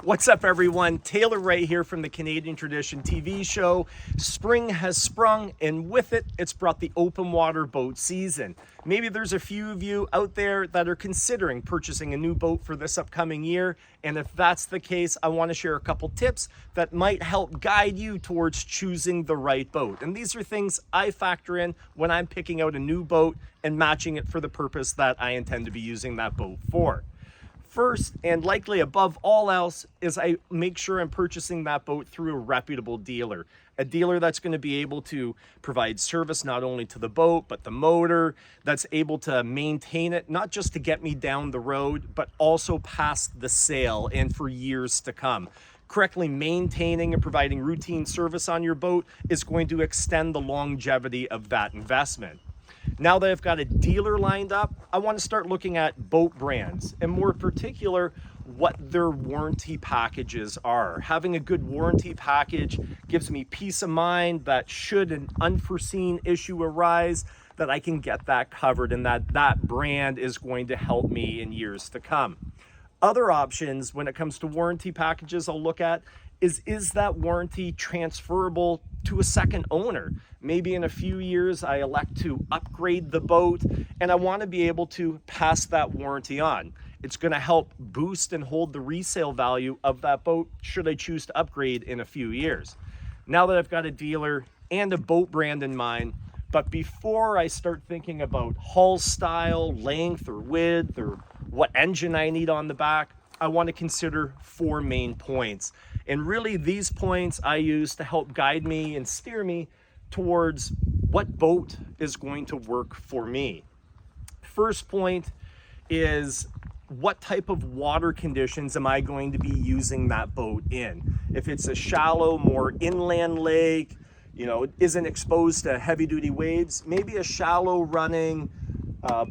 What's up, everyone? Taylor Wright here from the Canadian Tradition TV show. Spring has sprung, and with it, it's brought the open water boat season. Maybe there's a few of you out there that are considering purchasing a new boat for this upcoming year, and if that's the case, I want to share a couple tips that might help guide you towards choosing the right boat. And these are things I factor in when I'm picking out a new boat and matching it for the purpose that I intend to be using that boat for. First, and likely above all else, is I make sure I'm purchasing that boat through a reputable dealer. A dealer that's going to be able to provide service not only to the boat, but the motor, that's able to maintain it, not just to get me down the road, but also past the sale and for years to come. Correctly maintaining and providing routine service on your boat is going to extend the longevity of that investment. Now that I've got a dealer lined up, I want to start looking at boat brands, and more particular, what their warranty packages are. Having a good warranty package gives me peace of mind that should an unforeseen issue arise, that I can get that covered and that brand is going to help me in years to come. Other options when it comes to warranty packages I'll look at is that warranty transferable to a second owner? Maybe in a few years I elect to upgrade the boat and I want to be able to pass that warranty on. It's going to help boost and hold the resale value of that boat should I choose to upgrade in a few years. Now that I've got a dealer and a boat brand in mind, but before I start thinking about hull style, length or width, or what engine I need on the back, I want to consider 4 main points. And really these points I use to help guide me and steer me towards what boat is going to work for me. First point is, what type of water conditions am I going to be using that boat in? If it's a shallow, more inland lake, isn't exposed to heavy duty waves, maybe a shallow running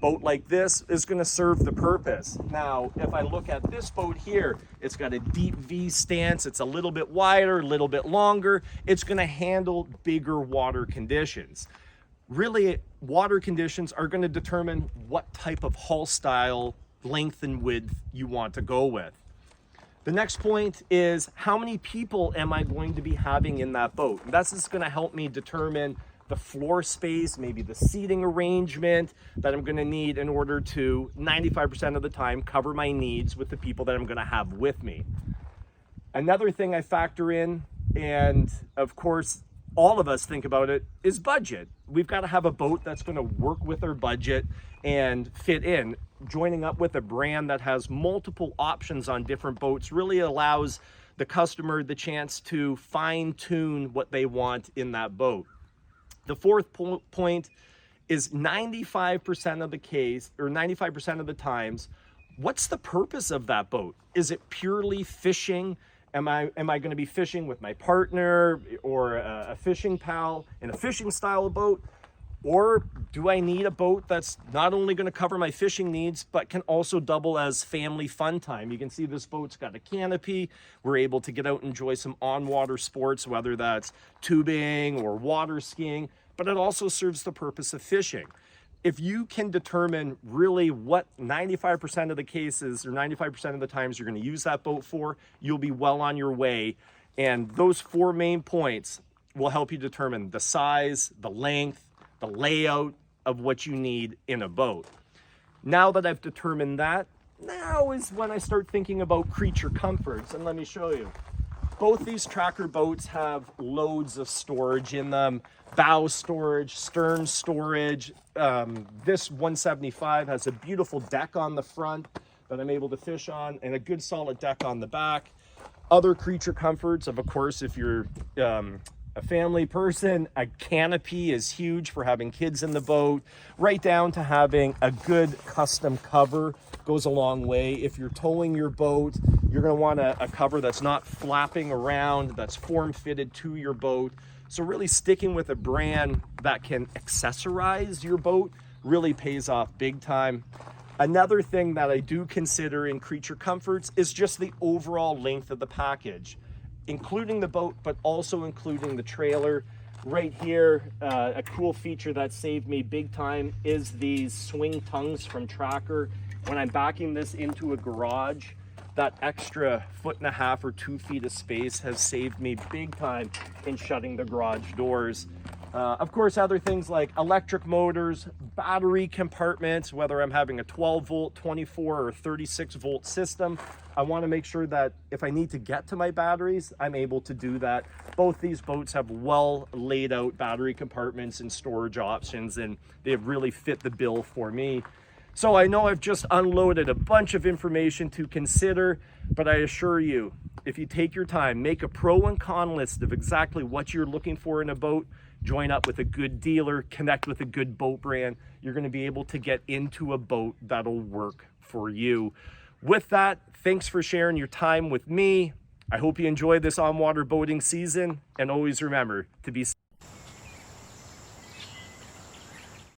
boat like this is going to serve the purpose. Now, if I look at this boat here, it's got a deep V stance, it's a little bit wider, a little bit longer, it's going to handle bigger water conditions. Really, water conditions are going to determine what type of hull style, length and width you want to go with. The next point is, how many people am I going to be having in that boat? And that's just going to help me determine the floor space, maybe the seating arrangement that I'm going to need in order to 95% of the time cover my needs with the people that I'm going to have with me. Another thing I factor in, and of course all of us think about it, is budget. We've got to have a boat that's going to work with our budget and fit in. Joining up with a brand that has multiple options on different boats really allows the customer the chance to fine-tune what they want in that boat. The fourth point is 95% of the case, or 95% of the times, what's the purpose of that boat? Is it purely fishing? Am I going to be fishing with my partner or a fishing pal in a fishing style boat? Or do I need a boat that's not only going to cover my fishing needs, but can also double as family fun time? You can see this boat's got a canopy. We're able to get out and enjoy some on-water sports, whether that's tubing or water skiing, but it also serves the purpose of fishing. If you can determine really what 95% of the cases or 95% of the times you're going to use that boat for, you'll be well on your way. And those 4 main points will help you determine the size, the length, the layout of what you need in a boat. Now that I've determined that, now is when I start thinking about creature comforts. And let me show you. Both these tracker boats have loads of storage in them. Bow storage, stern storage. This 175 has a beautiful deck on the front that I'm able to fish on, and a good solid deck on the back. Other creature comforts, of course, if you're a family person, a canopy is huge for having kids in the boat, right down to having a good custom cover goes a long way. If you're towing your boat, you're going to want a cover that's not flapping around, that's form-fitted to your boat. So really sticking with a brand that can accessorize your boat really pays off big time. Another thing that I do consider in creature comforts is just the overall length of the package, including the boat, but also including the trailer. Right here, a cool feature that saved me big time is these swing tongues from Tracker. When I'm backing this into a garage, that extra 1.5 or 2 feet of space has saved me big time in shutting the garage doors. Of course, other things like electric motors, battery compartments, whether I'm having a 12 volt, 24 or 36 volt system, I want to make sure that if I need to get to my batteries, I'm able to do that. Both these boats have well laid out battery compartments and storage options, and they have really fit the bill for me. So I know I've just unloaded a bunch of information to consider, but I assure you, if you take your time, make a pro and con list of exactly what you're looking for in a boat, join up with a good dealer, connect with a good boat brand, you're going to be able to get into a boat that'll work for you. With that, thanks for sharing your time with me. I hope you enjoy this on-water boating season, and always remember to be